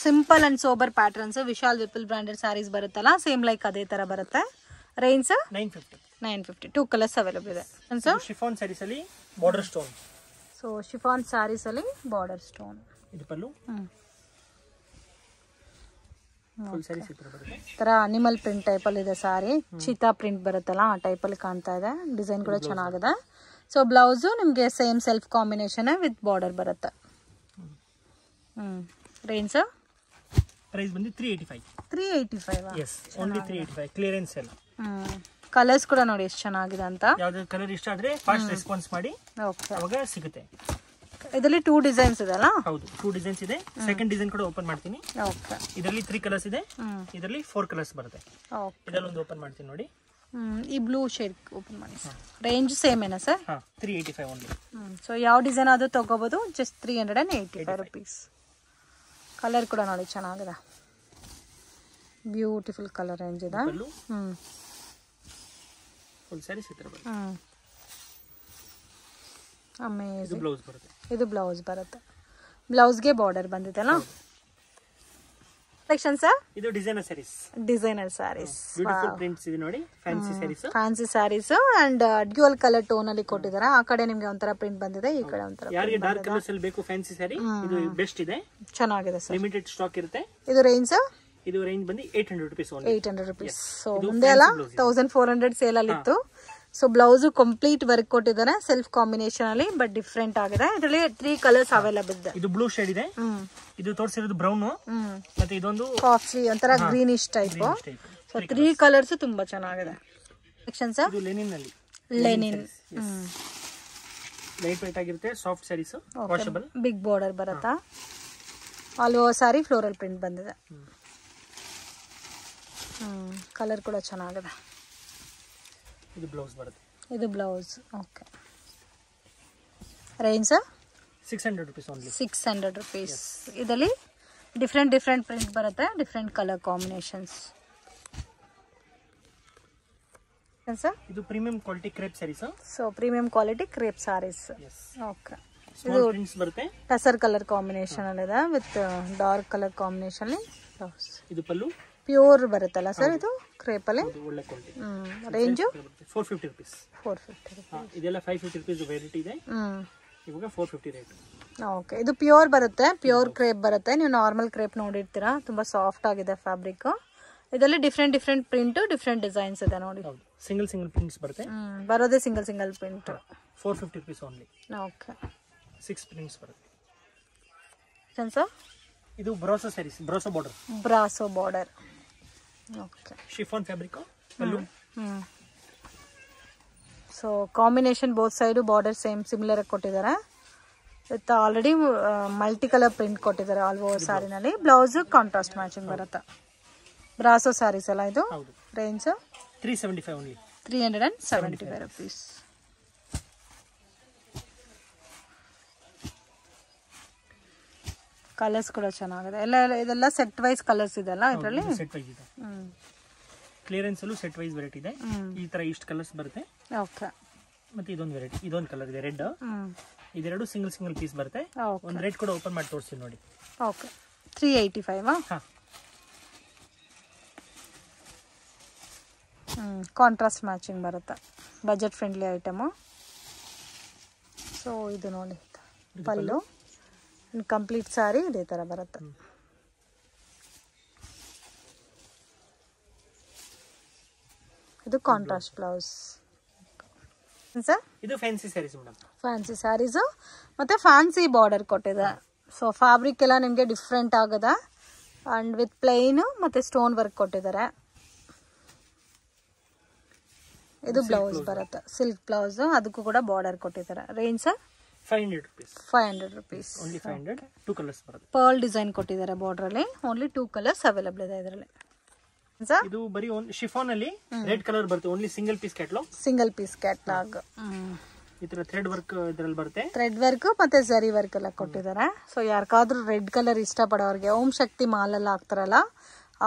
simple and sober patterns. Vishal Vipul branded sarees ಬರುತ್ತಲ್ಲ, ಸೇಮ್ ಲೈಕ್ ಅದೇ ತರ ಬರುತ್ತೆ. ರೇಂಜ್ 950. 2 ಕಲರ್ಸ್ ಅವೈಲೇಬಲ್ ಇದೆ. ಶಿಫಾನ್ ಸ್ಯಾರೀಸ್ ಅಲ್ಲಿ border stone. So chiffon sarees ಅಲ್ಲಿ ಬಾರ್ಡರ್ ಸ್ಟೋನ್. ಇದು ಪಲ್ಲು. ಫುಲ್ ಸ್ಯಾರೀಸ್ ಈ ತರ ಬರುತ್ತೆ. ತರ ಅನಿಮಲ್ ಪ್ರಿಂಟ್ ಟೈಪ್ ಅಲ್ಲಿ ಇದೆ ಸಾರಿ. ಚೀತಾ ಪ್ರಿಂಟ್ ಬರುತ್ತಲ್ಲ ಆ ಟೈಪ್ ಅಲ್ಲಿ ಕಾಣ್ತಾ ಇದೆ. ಡಿಸೈನ್ ಕೂಡ ಚೆನ್ನಾಗಿದೆ. ಸೊ ಬ್ಲೌಸ್ ನಿಮಗೆ same self combination with border ಬರುತ್ತೆ. ರೇಂಜ್ ಪ್ರೈಸ್ ಬಂದು 385. 385. yes, only 385 clearance sale. Colours ಕೂಡ ನೋಡಿ ಎಷ್ಟು ಚೆನ್ನಾಗಿದೆ ಅಂತ. ಯಾವ್ದು ಕಲರ್ ಇಷ್ಟ ಆದ್ರೆ ಫಾಸ್ಟ್ ರೆಸ್ಪಾನ್ಸ್ ಮಾಡಿ, ಓಕೆ, ಅವಾಗ ಸಿಗುತ್ತೆ. ಇದರಲ್ಲಿ 2 ಡಿಸೈನ್ಸ್ ಇದೆ ಅಲ್ಲ? ಹೌದು, 2 ಡಿಸೈನ್ಸ್ ಇದೆ. ಸೆಕೆಂಡ್ ಡಿಸೈನ್ ಕೂಡ ಓಪನ್ ಮಾಡ್ತೀನಿ. ಓಕೆ. ಇದರಲ್ಲಿ 3 ಕಲರ್ಸ್ ಇದೆ. ಇದರಲ್ಲಿ 4 ಕಲರ್ಸ್ ಬರುತ್ತೆ. ಓಕೆ. ಇದರಲ್ಲಿ ಒಂದು ಓಪನ್ ಮಾಡ್ತೀನಿ ನೋಡಿ. ಈ ಬ್ಲೂ ಶೇಡ್ ಓಪನ್ ಮಾಡಿ. ರೇಂಜ್ ಸೇಮ್ ಏನಾ ಸರ್? 385 ಓನ್ಲಿ. ಸೊ ಯಾವ ಡಿಸೈನ್ ಆದ್ರೂ ತಗೋಬಹುದು. Just 385 rupees. ಕಲರ್ ಕೂಡ ನೋಡಿ ಚೆನ್ನಾಗಿದೆ. ಬ್ಯೂಟಿಫುಲ್ ಕಲರ್ ರೇಂಜ್ ಇದೆ. ಫುಲ್ ಸ್ಯಾರೀಸ್ ಈ ತರ ಬರುತ್ತೆ. ಅಮೇಜಿಂಗ್. ಇದು ಬ್ಲೌಸ್ ಬರುತ್ತೆ. ಇದು ಬ್ಲೌಸ್ ಬರುತ್ತೆ. ಬ್ಲೌಸ್ಗೆ ಬಾರ್ಡರ್ ಬಂದಿದೆಲ್ಲ. Collection sir? ಇದು designer saris. Designer saris. Beautiful prints ಇದೆ ನೋಡಿ. Fancy saris. Fancy saris and dual colour tone ಅಲ್ಲಿ ಕೊಟ್ಟಿದ್ದಾರೆ. ಆ ಕಡೆ ನಿಮಗೆ ಒಂತರ ಪ್ರಿಂಟ್ ಬಂದಿದೆ, ಈ ಕಡೆ ಒಂತರ. ಯಾರಿಗೆ ಡಾರ್ಕ್ ಕಲರ್ಸ್ ಅಲ್ಲಿ ಬೇಕು ಫ್ಯಾನ್ಸಿ ಸ್ಯಾರಿ, ಇದು ಬೆಸ್ಟ್ ಇದೆ. ಚೆನ್ನಾಗಿದೆ ಸರ್. ಲಿಮಿಟೆಡ್ ಸ್ಟಾಕ್ ಇರುತ್ತೆ. ಇದು ರೇಂಜ್? ಇದು ರೇಂಜ್ ಬಂದು 800 rupees ಓನ್ಲಿ. 800 rupees. ಸೊ ಮುಂದೆ ಅಲ್ಲ 1400 ಸೇಲ್ ಅಲ್ಲಿ ಇತ್ತು. ಸೊ ಬ್ಲೌಸ್ ಕಂಪ್ಲೀಟ್ ವರ್ಕ್ ಕೊಟ್ಟಿದ್ದಾರೆ ಸೆಲ್ಫ್ ಕಾಂಬಿನೇಷನ್ ಅಲ್ಲಿ, ಬಟ್ ಡಿಫ್ರೆಂಟ್ ಆಗಿದೆ. ಇದರಲ್ಲಿ 3 ಕಲರ್ಸ್ ಅವೈಲೇಬಲ್ ಇದೆ. ಇದು ಬ್ಲೂ ಶೇಡ್ ಇದೆ. ಇದು ತೋರಿಸಿರೋದು ಬ್ರೌನ್, ಮತ್ತೆ ಇದೊಂದು ಕಾಫಿ ಒಂತರ ಗ್ರೀನಿಶ್ ಟೈಪ್. ಸೊ 3 ಕಲರ್ಸ್ ತುಂಬಾ ಚೆನ್ನಾಗಿದೆ. Section sir? ಇದು ಲೆನಿನ್ ಅಲ್ಲಿ. ಲೆನಿನ್ ಲೈಟ್ ವೇಟ್ ಆಗಿರುತ್ತೆ. Soft sarees, washable. Big border ಬರುತ್ತಾ? All over sari floral print ಬಂದಿದೆ. ಕಲರ್ ಕೂಡ ಚೆನ್ನಾಗಿದೆ. ಇದು ಬ್ಲೌಸ್ ಬರುತ್ತೆ. ಇದು blouse. Okay. Range 600 rupees only. 600 rupees. ಇದರಲ್ಲಿ ಡಿಫ್ರೆಂಟ್ ಪ್ರಿಂಟ್ ಬರುತ್ತೆ, ಡಿಫ್ರೆಂಟ್ ಕಲರ್ ಕಾಂಬಿನೇಷನ್ಸ್. ಸರ್ ಇದು premium quality crepe sarees. So premium quality crepe sarees. Okay. ಇದು ಪ್ರಿಂಟ್ಸ್ ಬರುತ್ತೆ. ಟಸರ್ ಕಲರ್ ಕಾಂಬಿನೇಷನ್ ಅಲ್ಲಿ ಇದೆ ವಿತ್ ಡಾರ್ಕ್ ಕಲರ್ ಕಾಂಬಿನೇಷನ್. ಇದು ಪಲ್ಲು. ಪ್ಯೂರ್ ಬರುತ್ತಲ್ಲ ಸರ್ ಇದು ಕ್ರೇಪ್ ಅಲ್ಲಿ? ಒಳ್ಳೆ ಕ್ವಾಲಿಟಿ. Range 450 rupees. 450 rupees. ಇದೆಲ್ಲ 550 rupees ವೆರೈಟಿ ಇದೆ. ಇವಾಗ 450 ರೇಟ್. ಓಕೆ. ಇದು ಪ್ಯೂರ್ ಬರುತ್ತೆ, ಪ್ಯೂರ್ ಕ್ರೇಪ್ ಬರುತ್ತೆ. ನೀವು ನಾರ್ಮಲ್ ಕ್ರೇಪ್ ನೋಡಿರ್ತೀರಾ, ತುಂಬಾ ಸಾಫ್ಟ್ ಆಗಿದೆ ಫ್ಯಾಬ್ರಿಕ್. ಇದರಲ್ಲಿ ಡಿಫ್ರೆಂಟ್ ಪ್ರಿಂಟ್, ಡಿಫ್ರೆಂಟ್ ಡಿಸೈನ್ಸ್ ಇದೆ ನೋಡಿ. ಸಿಂಗಲ್ ಪ್ರಿಂಟ್ಸ್ ಬರುತ್ತೆ. ಬರೋದೇ single print. 450 rupees only. Okay. 6 prints ಬರುತ್ತೆ. ಸರ್? ಇದು brasso saris, brasso border. Brasso border. Okay. Chiffon fabric pallu. So combination both side border same similar ಆಗಿ ಕೊಟ್ಟಿದ್ದಾರೆ. With already multi colour print ಕೊಟ್ಟಿದ್ದಾರೆ all over ಸ್ಯಾರಿನಲ್ಲಿ. Blouse contrast matching ಬರುತ್ತೆ. Brasso saris ಅಲ್ಲ ಇದು. Range 375 only. 375 rupees. Colours ಕೂಡ ಚೆನ್ನಾಗಿದೆ. ಇದೆಲ್ಲ ಸೆಟ್ ವೈಸ್ ಕಲರ್ಸ್ ಇದೆಲ್ಲ ಇದರಲ್ಲಿ. ಸೆಟ್ ವೈಸ್ ಇದೆ. ಕ್ಲಿಯರೆನ್ಸ್ ಅಲ್ಲೂ ಸೆಟ್ ವೈಸ್ ವೆರೈಟಿ ಇದೆ. ಈ ತರ ಇಷ್ಟು ಕಲರ್ಸ್ ಬರುತ್ತೆ. ಓಕೆ. ಮತ್ತೆ ಇದೊಂದು ವೆರೈಟಿ, ಇದೊಂದು ಕಲರ್ ಇದೆ ರೆಡ್. ಇದೆರಡು ಸಿಂಗಲ್ ಪೀಸ್ ಬರುತ್ತೆ. ಒಂದು ರೆಡ್ ಕೂಡ ಓಪನ್ ಮಾಡಿ ತೋರಿಸ್ತೀನಿ ನೋಡಿ. ಓಕೆ. 385. ಕಾಂಟ್ರಾಸ್ಟ್ ಮ್ಯಾಚಿಂಗ್ ಬರುತ್ತೆ. Budget friendly item. ಸೊ ಇದು ನೋಡಿ ಪಲ್ಲು. ಕಂಪ್ಲೀಟ್ ಸ್ಯಾರಿ ಇದೇ ಥರ ಬರುತ್ತೆ. ಇದು ಕಾಂಟ್ರಾಸ್ಟ್ ಬ್ಲೌಸ್. ಸರ್ ಇದು fancy saris madam. Fancy sarees ಮತ್ತು ಫ್ಯಾನ್ಸಿ ಬಾರ್ಡರ್ ಕೊಟ್ಟಿದೆ. ಸೊ ಫ್ಯಾಬ್ರಿಕ್ ಎಲ್ಲ ನಿಮಗೆ ಡಿಫ್ರೆಂಟ್ ಆಗಿದೆ. ಆ್ಯಂಡ್ ವಿತ್ ಪ್ಲೈನು ಮತ್ತು ಸ್ಟೋನ್ ವರ್ಕ್ ಕೊಟ್ಟಿದ್ದಾರೆ. ಇದು ಬ್ಲೌಸ್ ಬರುತ್ತೆ, ಸಿಲ್ಕ್ ಬ್ಲೌಸ್. ಅದಕ್ಕೂ ಕೂಡ ಬಾರ್ಡರ್ ಕೊಟ್ಟಿದ್ದಾರೆ. Range sir 500 rupees. 500 rupees. Only 500. 2 colors ಬರುತ್ತೆ. ಪರ್ಲ್ ಡಿಸೈನ್ ಕೊಟ್ಟಿದ್ದಾರೆ ಬಾರ್ಡರ್ ಅಲ್ಲಿ. ಓನ್ಲಿ 2 ಕಲರ್ಸ್ ಅವೈಲೇಬಲ್ ಇದೆ ಇದರಲ್ಲಿ. ಇದು ಬರೀ ಶಿಫಾನ್ ಅಲ್ಲಿ ರೆಡ್ ಕಲರ್ ಬರುತ್ತೆ. Only single piece catalogue. Single piece catalogue. ಈ ತರ ಥ್ರೆಡ್ ವರ್ಕ್ ಇದರಲ್ಲಿ ಬರುತ್ತೆ. ಥ್ರೆಡ್ ವರ್ಕ್ ಮತ್ತೆ ಜರಿ ವರ್ಕ್ ಎಲ್ಲ ಕೊಟ್ಟಿದ್ದಾರೆ. ಸೊ ಯಾರಿಗಾದ್ರೂ red colour ಇಷ್ಟಪಡೋರಿಗೆ Om Shakti mall ಎಲ್ಲ ಹಾಕ್ತಾರಲ್ಲ,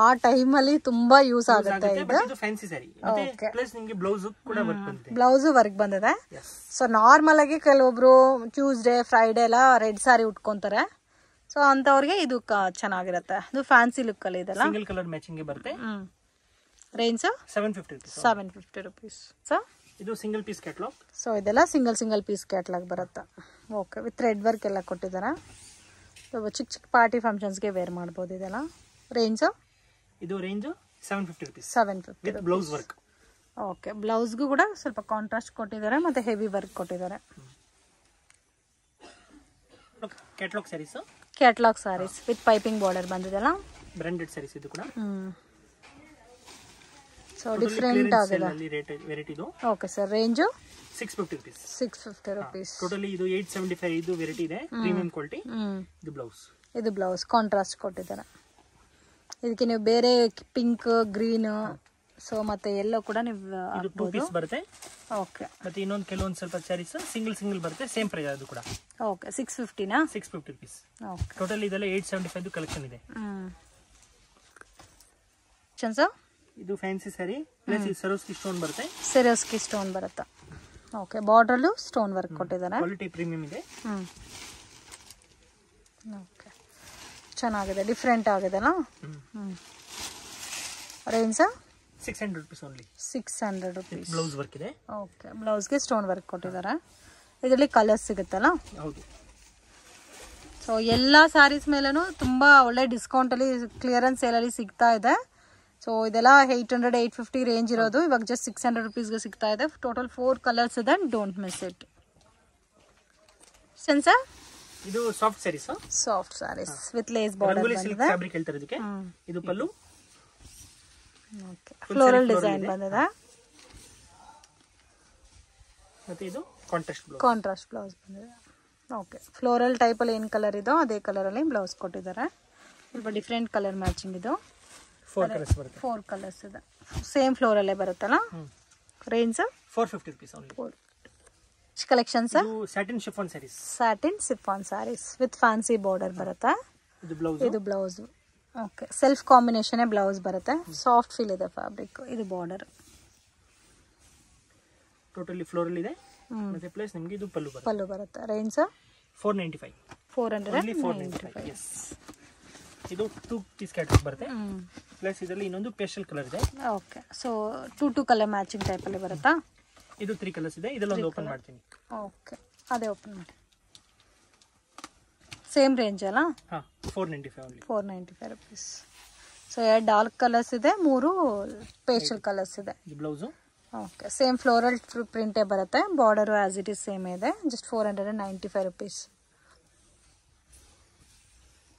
ಆ ಟೈಮ್ ಅಲ್ಲಿ ತುಂಬಾ ಯೂಸ್ ಆಗುತ್ತೆ. ಇದು ಫ್ಯಾನ್ಸಿ ಸ್ಯಾರಿ. ಮತ್ತೆ ಪ್ಲಸ್ ನಿಮಗೆ ಬ್ಲೌಸ್ ಕೂಡ ವರ್ಕ್ ಬಂದಿದೆ. ಬ್ಲೌಸ್ ವರ್ಕ್ ಬಂದಿದೆ. ಸೊ ನಾರ್ಮಲ್ ಆಗಿ ಕೆಲವೊಬ್ರು ಟ್ಯೂಸ್ಡೇ ಫ್ರೈಡೇ ಎಲ್ಲ ರೆಡ್ ಸ್ಯಾರಿ ಉಟ್ಕೊಂತಾರೆ. ಸೊ ಅಂತವ್ರಿಗೆ ಇದು ಚೆನ್ನಾಗಿರುತ್ತೆ. ಇದು ಫ್ಯಾನ್ಸಿ ಲುಕ್ ಅಲ್ಲಿ ಇದೆಲ್ಲ. ಸಿಂಗಲ್ ಕಲರ್ ಮ್ಯಾಚಿಂಗ್ ಬರುತ್ತೆ. Range 750 rupees. 750 rupees. ಸೊ ಇದು ಸಿಂಗಲ್ ಪೀಸ್ ಕ್ಯಾಟಲಾಗ್. ಸೊ ಇದೆಲ್ಲ ಸಿಂಗಲ್ ಪೀಸ್ ಕ್ಯಾಟಲಾಗ್ ಬರುತ್ತೆ. ಓಕೆ. ವಿತ್ ಥ್ರೆಡ್ ವರ್ಕ್ ಎಲ್ಲ ಕೊಟ್ಟಿದ್ದಾರೆ. ಚಿಕ್ಕ ಪಾರ್ಟಿ ಫಂಕ್ಷನ್ಸ್ಗೆ ವೇರ್ ಮಾಡ್ಬೋದು ಇದೆಲ್ಲ. ರೇಂಜ್ ಇದು range 750 rupees. 750 with blouse work. Okay. ಬ್ಲೌಸ್ಗೂ ಕೂಡ ಸ್ವಲ್ಪ ಕಾಂಟ್ರಾಸ್ಟ್ ಕೊಟ್ಟಿದ್ದಾರೆ ಮತ್ತೆ ಹೆವಿ ವರ್ಕ್ ಕೊಟ್ಟಿದ್ದಾರೆ. Catalogue saris. Catalogue saris with piping border ಬಂದಿದೆಲ್ಲ. ಬ್ರಾಂಡೆಡ್ ಸ್ಯಾರೀಸ್ ಇದು ಕೂಡ. ಸೊ ಡಿಫರೆಂಟ್ ಆಗಿದೆ. ವೆರೈಟಿ ಇದು. Okay sir. Range 650 rupees. 650 rupees. Totally ಇದು 875. ಇದು ವೆರೈಟಿ ಇದೆ, ಪ್ರೀಮಿಯಂ ಕ್ವಾಲಿಟಿ. ಇದು ಬ್ಲೌಸ್. ಇದು ಬ್ಲೌಸ್ ಕಾಂಟ್ರಾಸ್ಟ್ ಕೊಟ್ಟಿದ್ದಾರೆ. ಇದಕ್ಕೆ ನೀವು ಬೇರೆ ಪಿಂಕ್, ಗ್ರೀನ್, ಸೊ ಮತ್ತೆ ಎಲ್ಲೋ ಕೂಡ ನೀವು ಇದು 2 ಪೀಸ್ ಬರುತ್ತೆ. ಓಕೆ. ಮತ್ತೆ ಇನ್ನೊಂದು ಕೆಲವೊಂದು ಸ್ವಲ್ಪ ಸ್ಯಾರೀಸ್ ಸಿಂಗಲ್ ಬರುತ್ತೆ. ಸೇಮ್ ಪ್ರೈಸ್ ಅದು ಕೂಡ. ಓಕೆ. 650 ನಾ? 650 rupees. ಓಕೆ. ಟೋಟಲಿ ಇದೆಲ್ಲ 875 ಕಲೆಕ್ಷನ್ ಇದೆ. ಇದು ಫ್ಯಾನ್ಸಿ ಸ್ಯಾರಿ ಪ್ಲಸ್ ಈ ಸರೋಸ್ಕಿ ಸ್ಟೋನ್ ಬರುತ್ತೆ. ಸರೋಸ್ಕಿ ಸ್ಟೋನ್ ಬರುತ್ತೆ. ಓಕೆ. ಬಾರ್ಡರ್ಲು ಸ್ಟೋನ್ ವರ್ಕ್ ಕೊಟ್ಟಿದ್ದಾರೆ. ಕ್ವಾಲಿಟಿ ಪ್ರೀಮಿಯಂ ಇದೆ. ಓಕೆ. ಚೆನ್ನಾಗಿದೆ, ಡಿಫ್ರೆಂಟ್ ಆಗಿದೆಲ್ಲ. Range 600 rupees only. 600 rupees. Blouse work ಇದೆ. ಓಕೆ. ಬ್ಲೌಸ್ಗೆ ಸ್ಟೋನ್ ವರ್ಕ್ ಕೊಟ್ಟಿದ್ದಾರೆ. ಇದರಲ್ಲಿ ಕಲರ್ಸ್ ಸಿಗುತ್ತಲ್ಲ. ಹೌದು. ಸೊ ಎಲ್ಲ ಸ್ಯಾರೀಸ್ ಮೇಲೂ ತುಂಬ ಒಳ್ಳೆ ಡಿಸ್ಕೌಂಟಲ್ಲಿ ಕ್ಲಿಯರೆನ್ಸ್ ಸೇಲಲ್ಲಿ ಸಿಗ್ತಾ ಇದೆ. ಸೊ ಇದೆಲ್ಲ 800, 850 ರೇಂಜ್ ಇರೋದು ಇವಾಗ ಜಸ್ಟ್ 600 rupeesಗೆ ಸಿಗ್ತಾ ಇದೆ. ಟೋಟಲ್ 4 ಕಲರ್ಸ್ ಇದೆ. Don't miss it. ಸೆನ್ಸರ್ ಇದು soft sarees. Soft sarees with lace border ಬಂದಿದೆ. ಫ್ಯಾಬ್ರಿಕ್ ಹೇಳ್ತಾರೆ ಇದಕ್ಕೆ. ಇದು ಪಲ್ಲು. ಓಕೆ. ಫ್ಲೋರಲ್ ಡಿಸೈನ್ ಬಂದಿದೆ. ಮತ್ತೆ ಇದು ಕಾಂಟ್ರಾಸ್ಟ್ ಬ್ಲೌಸ್. ಕಾಂಟ್ರಾಸ್ಟ್ ಬ್ಲೌಸ್ ಬಂದಿದೆ. ಓಕೆ. ಫ್ಲೋರಲ್ ಟೈಪ್ ಅಲ್ಲಿ ಏನು ಕಲರ್ ಇದೋ ಅದೇ ಕಲರ್ ಅಲ್ಲಿ ಬ್ಲೌಸ್ ಕೊಟ್ಟಿದ್ದಾರೆ. ಸ್ವಲ್ಪ ಡಿಫ್ರೆಂಟ್ ಕಲರ್ ಮ್ಯಾಚಿಂಗ್ ಇದು. 4 ಕಲರ್ಸ್ ಬರುತ್ತೆ. 4 ಕಲರ್ಸ್ ಇದೆ. ಸೇಮ್ ಫ್ಲೋರ್ ಅಲ್ಲೇ ಬರುತ್ತಲ್ಲ. Range 450 rupees only. ಕಲೆಕ್ಷನ್ಸ್. ಇದು satin chiffon sarees. Satin chiffon sarees with fancy border ಬರುತ್ತೆ. ಇದು ಬ್ಲೌಸ್. ಇದು blouse. Okay. Self combination blouse ಬರುತ್ತೆ. ಸಾಫ್ಟ್ ಫೀಲ್ ಇದೆ ಫ್ಯಾಬ್ರಿಕ್. ಇದು ಬಾರ್ಡರ್. ಟೋಟಲಿ ಫ್ಲೋರಲ್ ಇದೆ. ಮತ್ತೆ ಪ್ಲಸ್ ನಿಮಗೆ ಇದು ಪಲ್ಲು ಬರುತ್ತೆ. ರೇಂಜ್ 495. 495. ಎಸ್. ಇದು 2 ಪೀಸ್ ಕ್ಯಾಟಲಾಗ್ ಬರುತ್ತೆ. ಪ್ಲಸ್ ಇದರಲ್ಲಿ ಇನ್ನೊಂದು ಪೇಸ್ಟಲ್ ಕಲರ್ ಇದೆ. Okay. So 2 colour matching type ಅಲ್ಲಿ ಬರುತ್ತಾ? ಇದು 3 ಕಲರ್ಸ್ ಇದೆ. ಇದೆಲ್ಲ ಒಂದು ಓಪನ್ ಮಾಡ್ತೀನಿ. ಓಕೆ. ಅದೇ ಓಪನ್ ಮಾಡಿ. ಸೇಮ್ ರೇಂಜ್ ಅಲ್ಲ? ಹಾ. 495 only. 495 rupees. So 2 dark colours ಇದೆ, 3 ಪೇಸ್ಟಲ್ ಕಲರ್ಸ್ ಇದೆ. ಇದು ಬ್ಲೌಸ್. ಓಕೆ. ಸೇಮ್ ಫ್ಲೋರಲ್ ಪ್ರಿಂಟೇ ಬರುತ್ತೆ. Border as it is same ಇದೆ. Just 495 rupees.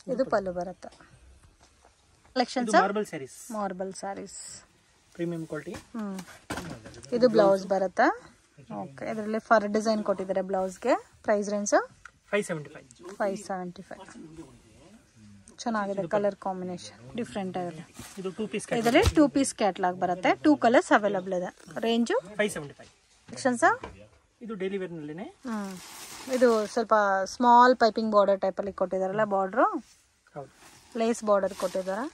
ಇದು ಪಲ್ಲು ಬರುತ್ತೆ. Collections marble saris premium quality. ಇದು ಬ್ಲೌಸ್ ಬರುತ್ತೆ. ಓಕೆ, ಇದರಲ್ಲಿ ಫರ್ ಡಿಸೈನ್ ಕೊಟ್ಟಿದ್ದಾರೆ ಬ್ಲೌಸ್ಗೆ. Price range 575. ಚೆನ್ನಾಗಿದೆ ಕಲರ್ ಕಾಂಬಿನೇಷನ್, ಡಿಫ್ರೆಂಟ್ ಆಗಿದೆ. ಇದರಲ್ಲಿ 2 ಪೀಸ್ ಕ್ಯಾಟ್ಲಾಗ್ ಬರುತ್ತೆ. 2 ಕಲರ್ಸ್ ಅವೈಲಬಲ್ ಇದೆ. ರೇಂಜು 575. ಕಲೆಕ್ಷನ್ಸ್ ಇದು ಡೈಲಿ ವೇರ್ ನಲ್ಲಿನೇ. ಇದು ಸ್ವಲ್ಪ ಸ್ಮಾಲ್ ಪೈಪಿಂಗ್ ಬಾರ್ಡರ್ ಟೈಪ್ ಅಲ್ಲಿ ಕೊಟ್ಟಿದಾರಲ್ಲ, ಬಾರ್ಡರ್ ಲೇಸ್ ಬಾರ್ಡರ್ ಕೊಟ್ಟಿದ್ದಾರೆ.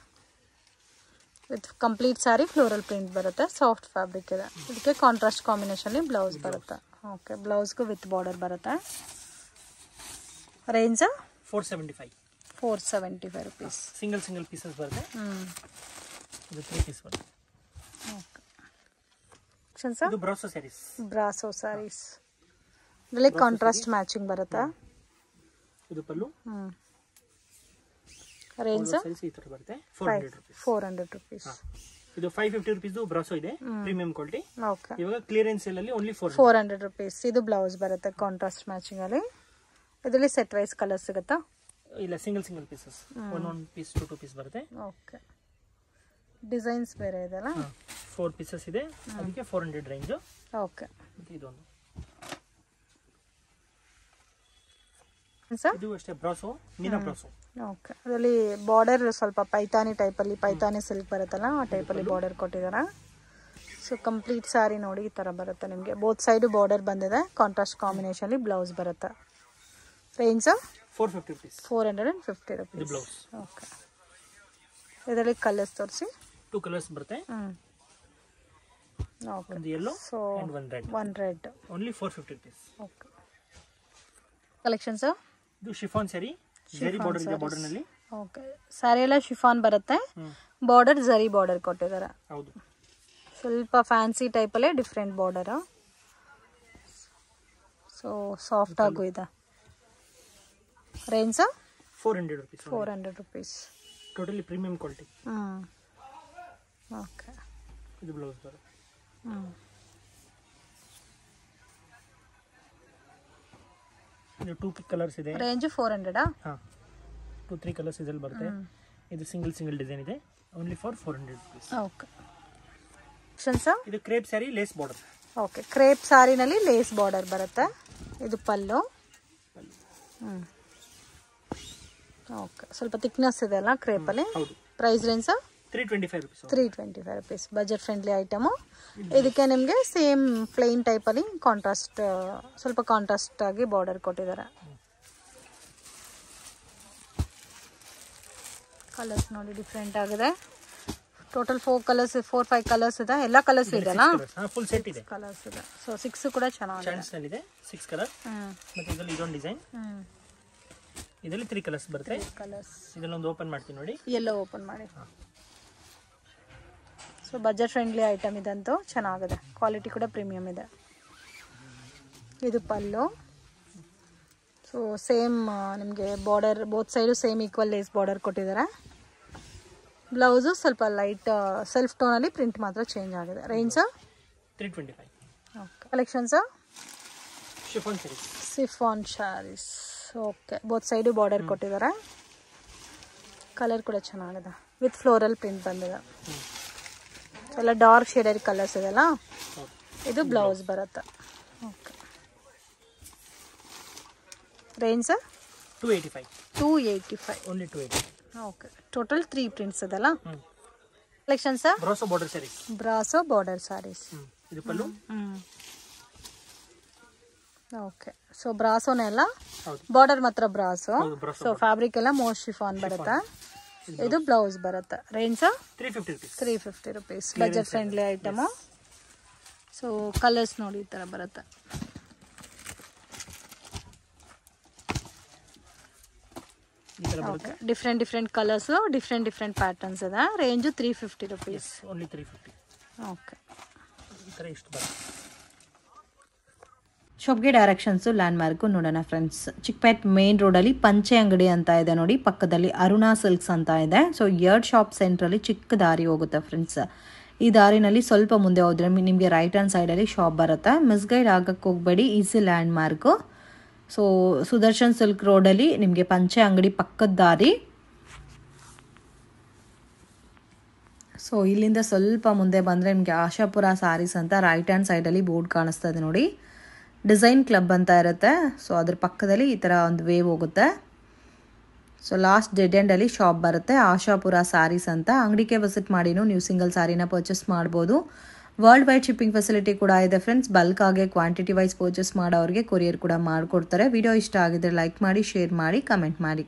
With complete sorry floral print ಬರುತ್ತೆ. ಸಾಫ್ಟ್ ಫ್ಯಾಬ್ರಿಕ್ ಇದೆ. ಇದಕ್ಕೆ ಕಾಂಟ್ರಾಸ್ಟ್ ಕಾಂಬಿನೇಷನ್ ಬ್ಲೌಸ್ ಬರುತ್ತೆ. ಓಕೆ, ಬ್ಲೌಸ್ಗೂ ವಿತ್ ಬಾರ್ಡರ್ ಬರುತ್ತೆ. Range 475 rupees. ಸಿಂಗಲ್ ಪೀಸಸ್ ಬರುತ್ತೆ. ಇದು 3 ಪೀಸ್ ಬರುತ್ತೆ. ಓಕೆ, ಇದು ಬ್ರಾಸೋ ಸ್ಯಾರೀಸ್. ಇದರಲ್ಲಿ ಕಾಂಟ್ರಾಸ್ಟ್ ಮ್ಯಾಚಿಂಗ್ ಬರುತ್ತೆ. ಇದು ಪಲ್ಲು. ರೇಂಜ್ ಈ ತರ ಬರುತ್ತೆ. 400 rupees. ಇದು 550 rupees ಬ್ರಾಸೋ ಇದೆ, ಪ್ರೀಮಿಯಂ ಕ್ವಾಲಿಟಿ. ಓಕೆ, ಇವಾಗ ಕ್ಲಿಯರೆನ್ಸ್ ಸೇಲ್ ಅಲ್ಲಿ ಓನ್ಲಿ 400 rupees. ಇದು ಬ್ಲೌಸ್ ಬರುತ್ತೆ ಕಾಂಟ್ರಾಸ್ಟ್ ಮ್ಯಾಚಿಂಗ್ ಅಲ್ಲಿ. ಇದರಲ್ಲಿ ಸೆಟ್ ವೈಸ್ ಕಲರ್ ಸಿಗುತ್ತಾ? ಇಲ್ಲ, ಸಿಂಗಲ್ ಪೀಸಸ್. 1 ಪೀಸ್ 2 ಪೀಸ್ ಬರುತ್ತೆ. ಓಕೆ, ಡಿಸೈನ್ಸ್ ಬೇರೆ ಇದೆ ಅಲ್ಲ. 4 ಪೀಸಸ್ ಇದೆ, ಅದಕ್ಕೆ 400 ರೇಂಜ್. ಓಕೆ, ಇದೊಂದು ಇದು ಅಷ್ಟೇ ಬ್ರಾಸೋ, ಮೀನಾ ಬ್ರಾಸೋ. ಓಕೆ, ಅದರಲ್ಲಿ ಬಾರ್ಡರ್ ಸ್ವಲ್ಪ ಪೈತಾನಿ ಟೈಪಲ್ಲಿ, ಪೈತಾನಿ ಸಿಲ್ಕ್ ಬರುತ್ತಲ್ಲ ಆ ಟೈಪಲ್ಲಿ ಬಾರ್ಡರ್ ಕೊಟ್ಟಿದ್ದಾರೆ. ಸೊ ಕಂಪ್ಲೀಟ್ ಸ್ಯಾರಿ ನೋಡಿ ಈ ಥರ ಬರುತ್ತೆ ನಿಮಗೆ. ಬೋತ್ ಸೈಡು ಬಾರ್ಡರ್ ಬಂದಿದೆ. ಕಾಂಟ್ರಾಸ್ಟ್ ಕಾಂಬಿನೇಷನ್ ಬ್ಲೌಸ್ ಬರುತ್ತೆ. Range 450 rupees. ಬ್ಲೌಸ್. ಓಕೆ, ಇದರಲ್ಲಿ ಕಲರ್ಸ್ ತೋರಿಸಿ. 2 ಕಲರ್ಸ್ ಬರುತ್ತೆ. ಓಕೆ, ಒಂದು yellow and one red. Only 450 rupees. Okay, collections. ಇದು ಶಿಫಾನ್ ಸ್ಯಾರಿ, ಜರಿ ಬಾರ್ಡರ್ ಇದೆ ಬಾರ್ಡರ್ ನಲ್ಲಿ. ಓಕೆ, ಸ್ಯಾರಿ ಎಲ್ಲ ಶಿಫಾನ್ ಬರುತ್ತೆ. ಬಾರ್ಡರ್ ಜರಿ ಬಾರ್ಡರ್ ಕೊಟ್ಟಿದ್ದಾರೆ. ಹೌದು, ಸ್ವಲ್ಪ ಫ್ಯಾನ್ಸಿ ಟೈಪಲ್ಲೇ ಡಿಫ್ರೆಂಟ್ ಬಾರ್ಡರ್. ಸೊ ಸಾಫ್ಟ್ ಆಗು ಇದೆ. Range 400 rupees. Totally premium quality. Okay, ಇದು ಬ್ಲೌಸ್ ಬರುತ್ತೆ. ಇದು 2 ಕಲರ್ಸ್ ಇದೆ. ರೇಂಜ್ 400. ಹಾ, 2-3 ಕಲರ್ಸ್ ಇದರಲ್ಲಿ ಬರುತ್ತೆ. ಇದು ಸಿಂಗಲ್ ಡಿಸೈನ್ ಇದೆ, ಓನ್ಲಿ ಫಾರ್ 400 rupees. ಓಕೆ, ಇದು crepe sari, lace border. Okay, crepe ಸ್ಯಾರಿನಲ್ಲಿ ಲೇಸ್ ಬಾರ್ಡರ್ ಬರುತ್ತೆ. ಇದು ಪಲ್ಲು. ಓಕೆ, ಸ್ವಲ್ಪ ಥಿಕ್ನೆಸ್ ಇದೆ ಅಲ್ಲ ಕ್ರೇಪಲ್ಲಿ. Price range 325 rupees. Budget friendly item. ಇದಕ್ಕೆ ನಿಮಗೆ ಸೇಮ್ ಪ್ಲೇನ್ ಟೈಪಲ್ಲಿ ಕಾಂಟ್ರಾಸ್ಟ್, ಸ್ವಲ್ಪ ಕಾಂಟ್ರಾಸ್ಟ್ ಆಗಿ ಬಾರ್ಡರ್ ಕೊಟ್ಟಿದ್ದಾರೆ. ಕಲರ್ಸ್ ನೋಡಿ ಡಿಫ್ರೆಂಟ್ ಆಗಿದೆ. ಟೋಟಲ್ 4-5 ಕಲರ್ಸ್ ಇದೆ. ಎಲ್ಲ ಕಲರ್ಸ್ ಇದೆನಾ? ಫುಲ್ ಸೆಟ್ ಇದೆ. ಕಲರ್ಸ್ ಇದೆ. ಸೊ 6 ಕೂಡ ಚೆನ್ನಾಗಿದೆ. 6 ಕಲರ್. ಮತ್ತೆ ಇದರಲ್ಲಿ ಇದೊಂದು ಡಿಸೈನ್. ಇದರಲ್ಲಿ 3 ಕಲರ್ಸ್ ಬರುತ್ತೆ. ಇದನ್ನ ಒಂದು ಓಪನ್ ಮಾಡ್ತೀನಿ ನೋಡಿ. ಎಲ್ಲೋ ಓಪನ್ ಮಾಡಿ. ಸೊ ಬಜೆಟ್ ಫ್ರೆಂಡ್ಲಿ ಐಟಮ್ ಇದಂತೂ ಚೆನ್ನಾಗಿದೆ. ಕ್ವಾಲಿಟಿ ಕೂಡ ಪ್ರೀಮಿಯಂ ಇದೆ. ಇದು ಪಲ್ಲು. ಸೊ ಸೇಮ್ ನಿಮಗೆ border both side same equal lace border ಕೊಟ್ಟಿದ್ದಾರೆ. ಬ್ಲೌಸು ಸ್ವಲ್ಪ ಲೈಟ್ ಸೆಲ್ಫ್ ಟೋನಲ್ಲಿ ಪ್ರಿಂಟ್ ಮಾತ್ರ ಚೇಂಜ್ ಆಗಿದೆ. Range 325. Okay, collections chiffon saris. Okay, both side border ಕೊಟ್ಟಿದ್ದಾರೆ. ಕಲರ್ ಕೂಡ ಚೆನ್ನಾಗಿದೆ. ವಿತ್ ಫ್ಲೋರಲ್ ಪ್ರಿಂಟ್ ಬಂದಿದೆ. ಎಲ್ಲ ಡಾರ್ಕ್ ಶೇಡೆಡ್ ಕಲರ್ಸ್ ಇದೆಲ್ಲ. ಇದು ಬ್ಲೌಸ್ ಬರುತ್ತೆ. Okay, range 285. Only 285. Okay, total 3 prints ಇದೆಲ್ಲ. Collections brasso border saris. ಇದು ಪಲ್ಲು. ಓಕೆ, ಸೊ ಬ್ರಾಸೋನೇ ಅಲ್ಲ, ಬಾರ್ಡರ್ ಮಾತ್ರ ಬ್ರಾಸೋ. ಸೊ ಫ್ಯಾಬ್ರಿಕ್ ಎಲ್ಲ ಮೋಸ್ಟ್ ಶಿಫಾನ್ ಬರುತ್ತೆ. ಇದು ಬ್ಲೌಸ್ ಬರುತ್ತೆ. Range 350 rupees. Budget friendly item. So colours ನೋಡಿ ಈ ಥರ ಬರುತ್ತೆ. Okay, different colours, different patterns ಇದೆ. Range 350 rupees. ಓನ್ಲಿ 350. ಓಕೆ, ಈ ಥರ ಇಷ್ಟು ಬರುತ್ತೆ. ಶಾಪ್ಗೆ ಡೈರೆಕ್ಷನ್ಸು ಲ್ಯಾಂಡ್ ಮಾರ್ಕು ನೋಡೋಣ ಫ್ರೆಂಡ್ಸ್. ಚಿಕ್ಕಪೇಟ್ ಮೇನ್ ರೋಡಲ್ಲಿ ಪಂಚೆ ಅಂಗಡಿ ಅಂತ ಇದೆ ನೋಡಿ, ಪಕ್ಕದಲ್ಲಿ ಅರುಣಾ ಸಿಲ್ಕ್ಸ್ ಅಂತ ಇದೆ. ಸೊ 2 ಶಾಪ್ ಸೆಂಟ್ರಲ್ಲಿ ಚಿಕ್ಕ ದಾರಿ ಹೋಗುತ್ತೆ ಫ್ರೆಂಡ್ಸ್. ಈ ದಾರಿನಲ್ಲಿ ಸ್ವಲ್ಪ ಮುಂದೆ ಹೋದ್ರೆ ನಿಮಗೆ ರೈಟ್ ಹ್ಯಾಂಡ್ ಸೈಡಲ್ಲಿ ಶಾಪ್ ಬರುತ್ತೆ. ಮಿಸ್ಗೈಡ್ ಆಗಕ್ಕೆ ಹೋಗಬೇಡಿ, easy land mark. So Sudarshan silk ರೋಡಲ್ಲಿ ನಿಮಗೆ ಪಂಚೆ ಅಂಗಡಿ ಪಕ್ಕದ ದಾರಿ. ಸೊ ಇಲ್ಲಿಂದ ಸ್ವಲ್ಪ ಮುಂದೆ ಬಂದರೆ ನಿಮಗೆ ಆಶಾಪುರ ಸ್ಯಾರೀಸ್ ಅಂತ ರೈಟ್ ಹ್ಯಾಂಡ್ ಸೈಡಲ್ಲಿ ಬೋರ್ಡ್ ಕಾಣಿಸ್ತಾ ಇದೆ ನೋಡಿ. ಡಿಸೈನ್ ಕ್ಲಬ್ ಅಂತ ಇರುತ್ತೆ. ಸೊ ಅದ್ರ ಪಕ್ಕದಲ್ಲಿ ಈ ಥರ ಒಂದು ವೇವ್ ಹೋಗುತ್ತೆ. ಸೊ ಲಾಸ್ಟ್ ಡೆಡ್ ಎಂಡಲ್ಲಿ ಶಾಪ್ ಬರುತ್ತೆ, ಆಶಾಪುರ ಸ್ಯಾರೀಸ್ ಅಂತ. ಅಂಗಡಿಗೆ ವಿಸಿಟ್ ಮಾಡಿನೂ ನೀವು ಸಿಂಗಲ್ ಸ್ಯಾರಿನ ಪರ್ಚೇಸ್ ಮಾಡ್ಬೋದು. ವರ್ಲ್ಡ್ ವೈಡ್ ಶಿಪ್ಪಿಂಗ್ ಫೆಸಿಲಿಟಿ ಕೂಡ ಇದೆ ಫ್ರೆಂಡ್ಸ್. ಬಲ್ಕ್ ಆಗಿ ಕ್ವಾಂಟಿಟಿ ವೈಸ್ ಪರ್ಚೇಸ್ ಮಾಡೋರಿಗೆ ಕೊರಿಯರ್ ಕೂಡ ಮಾಡಿಕೊಡ್ತಾರೆ. ವಿಡಿಯೋ ಇಷ್ಟ ಆಗಿದ್ರೆ ಲೈಕ್ ಮಾಡಿ, ಶೇರ್ ಮಾಡಿ, ಕಮೆಂಟ್ ಮಾಡಿ.